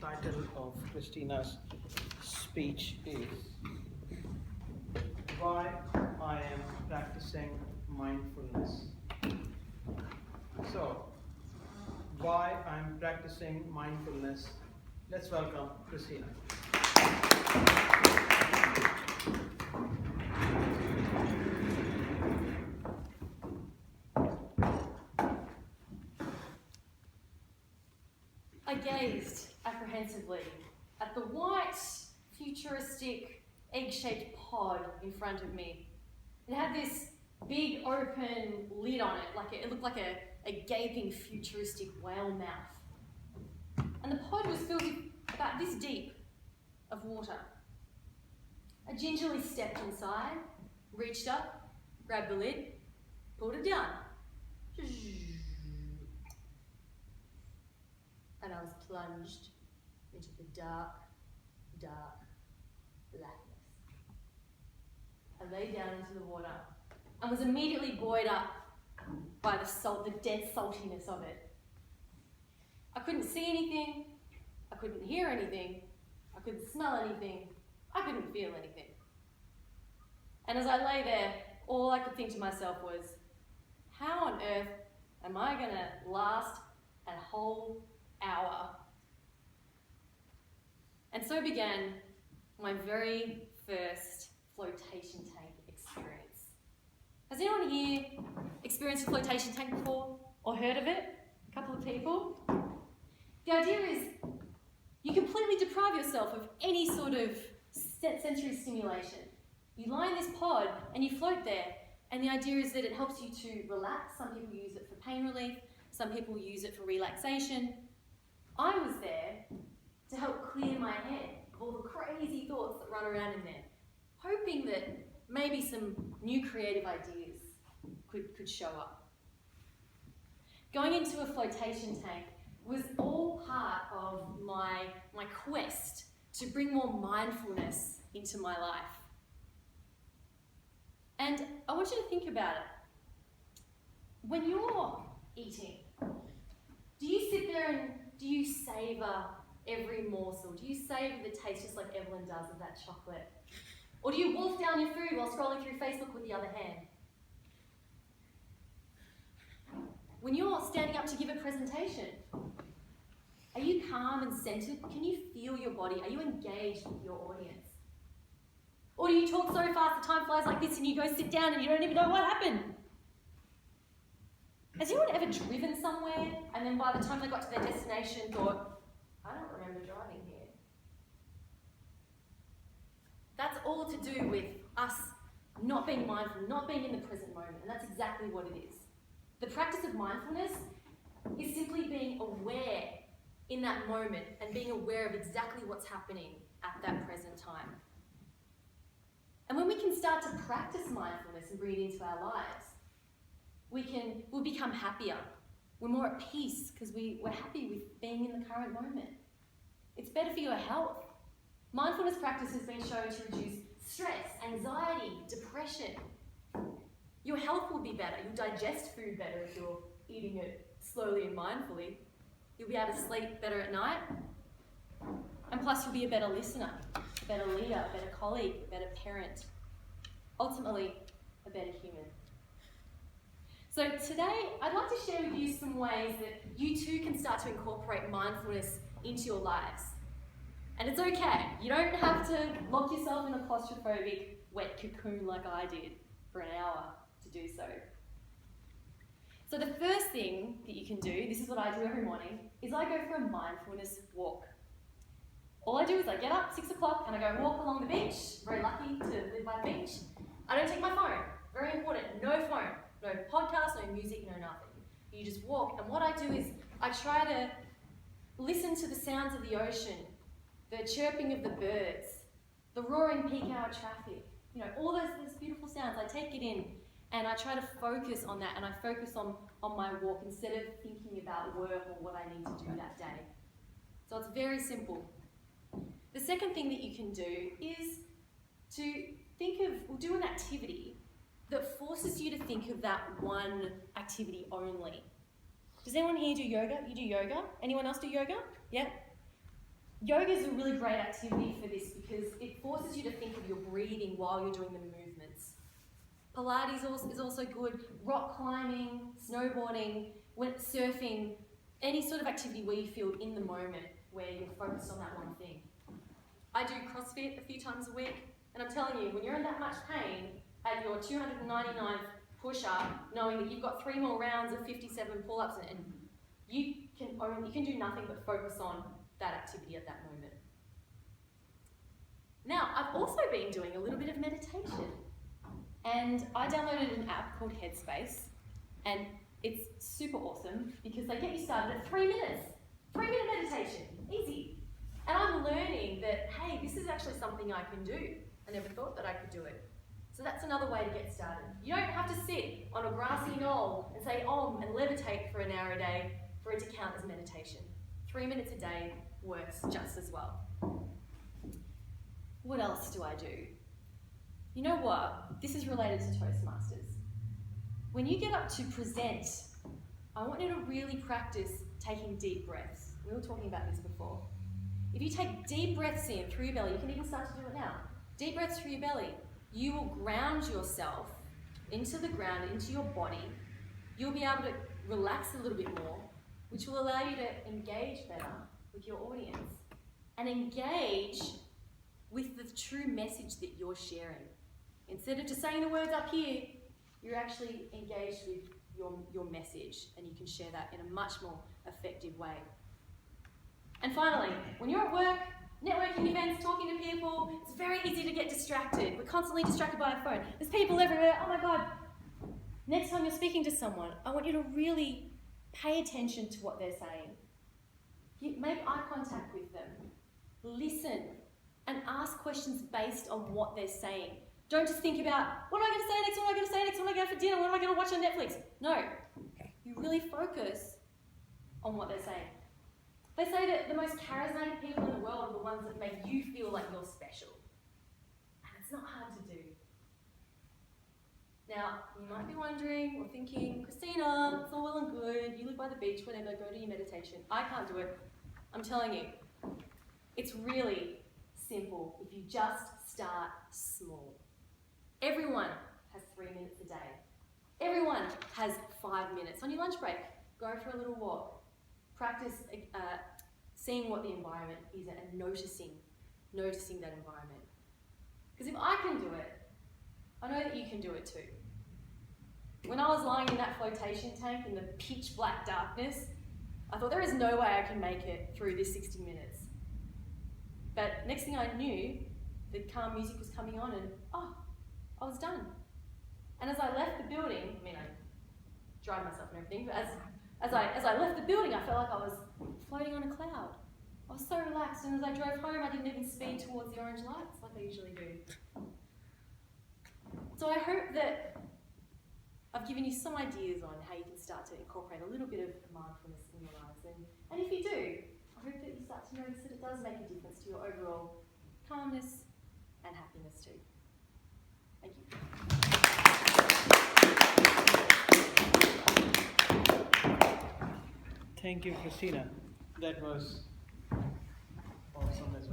title of Christina's speech is Why I Am Practicing Mindfulness. So, why I'm practicing mindfulness. Let's welcome Christina. I gazed apprehensively at the white, futuristic, egg-shaped pod in front of me. It had this big open lid on it, it looked like a gaping futuristic whale mouth. And the pod was filled with about this deep of water. I gingerly stepped inside, reached up, grabbed the lid, pulled it down. And I was plunged into the dark, dark blackness. I lay down into the water and was immediately buoyed up by the salt, the dead saltiness of it. I couldn't see anything, I couldn't hear anything, I couldn't smell anything, I couldn't feel anything. And as I lay there, all I could think to myself was, how on earth am I going to last a whole hour? And so began my very first flotation tank experience. Has anyone here experienced a flotation tank before or heard of it? A couple of people. The idea is you completely deprive yourself of any sort of sensory stimulation. You lie in this pod and you float there, and the idea is that it helps you to relax. Some people use it for pain relief, some people use it for relaxation. I was there to help clear my head of all the crazy thoughts that run around in there, hoping that maybe some new creative ideas could show up. Going into a flotation tank was all part of my quest to bring more mindfulness into my life. And I want you to think about it. When you're eating, do you sit there and do you savour every morsel? Do you savour the taste just like Evelyn does of that chocolate? Or do you wolf down your food while scrolling through Facebook with the other hand? When you're standing up to give a presentation, are you calm and centered? Can you feel your body? Are you engaged with your audience? Or do you talk so fast the time flies like this and you go sit down and you don't even know what happened? Has anyone ever driven somewhere and then by the time they got to their destination thought, I don't remember driving here? That's all to do with us not being mindful, not being in the present moment, and that's exactly what it is. The practice of mindfulness is simply being aware in that moment and being aware of exactly what's happening at that present time. And when we can start to practice mindfulness and bring it into our lives, we'll become happier. We're more at peace because we're happy with being in the current moment. It's better for your health. Mindfulness practice has been shown to reduce stress, anxiety, depression. Your health will be better. You'll digest food better if you're eating it slowly and mindfully. You'll be able to sleep better at night. And plus you'll be a better listener, a better leader, a better colleague, a better parent. Ultimately, a better human. So today, I'd like to share with you some ways that you too can start to incorporate mindfulness into your lives. And it's okay. You don't have to lock yourself in a claustrophobic, wet cocoon like I did for an hour to do so. So the first thing that you can do, this is what I do every morning, is I go for a mindfulness walk. All I do is I get up 6 o'clock and I go walk along the beach. Very lucky to live by the beach. I don't take my phone. Very important. No phone. No podcast, no music, no nothing. You just walk. And what I do is I try to listen to the sounds of the ocean, the chirping of the birds, the roaring peak hour traffic. All those beautiful sounds. I take it in and I try to focus on that, and I focus on my walk instead of thinking about work or what I need to do that day. So it's very simple. The second thing that you can do is to do an activity that forces you to think of that one activity only. Does anyone here do yoga? You do yoga? Anyone else do yoga? Yeah? Yoga is a really great activity for this because it forces you to think of your breathing while you're doing the movements. Pilates is also good. Rock climbing, snowboarding, surfing, any sort of activity where you feel in the moment, where you're focused on that one thing. I do CrossFit a few times a week, and I'm telling you, when you're in that much pain at your 299th push-up, knowing that you've got 3 more rounds of 57 pull-ups, and you can do nothing but focus on that activity at that moment. Now, I've also been doing a little bit of meditation. And I downloaded an app called Headspace, and it's super awesome because they get you started at 3 minutes. 3-minute meditation, easy. And I'm learning that, hey, this is actually something I can do. I never thought that I could do it. So that's another way to get started. You don't have to sit on a grassy knoll and say Om and levitate for an hour a day for it to count as meditation. 3 minutes a day works just as well. What else do I do? You know what? This is related to Toastmasters. When you get up to present, I want you to really practice taking deep breaths. We were talking about this before. If you take deep breaths in through your belly, you can even start to do it now. Deep breaths through your belly. You will ground yourself into the ground, into your body. You'll be able to relax a little bit more, which will allow you to engage better with your audience and engage with the true message that you're sharing. Instead of just saying the words up here, you're actually engaged with your message, and you can share that in a much more effective way. And finally, when you're at work, networking events, talking to people, it's very easy to get distracted. We're constantly distracted by our phone. There's people everywhere. Oh my God. Next time you're speaking to someone, I want you to really pay attention to what they're saying. Make eye contact with them. Listen and ask questions based on what they're saying. Don't just think about, what am I going to say next, what am I going to say next, what am I going to for dinner, what am I going to watch on Netflix? No, you really focus on what they're saying. They say that the most charismatic people in the world are the ones that make you feel like you're special. And it's not hard to do. Now, you might be wondering or thinking, Christina, it's all well and good, you live by the beach, whatever, go to your meditation. I can't do it. I'm telling you, it's really simple if you just start small. Everyone has 3 minutes a day. Everyone has 5 minutes. On your lunch break, go for a little walk. Practice seeing what the environment is and noticing that environment. Because if I can do it, I know that you can do it too. When I was lying in that flotation tank in the pitch black darkness, I thought there is no way I can make it through this 60 minutes. But next thing I knew, the calm music was coming on and I was done. And as I left the building, I dried myself and everything, but as I left the building, I felt like I was floating on a cloud. I was so relaxed, and as I drove home, I didn't even speed towards the orange lights like I usually do. So I hope that I've given you some ideas on how you can start to incorporate a little bit of mindfulness in your lives. And if you do, I hope that you start to notice that it does make a difference to your overall calmness and happiness too. Thank you. Thank you, Christina. That was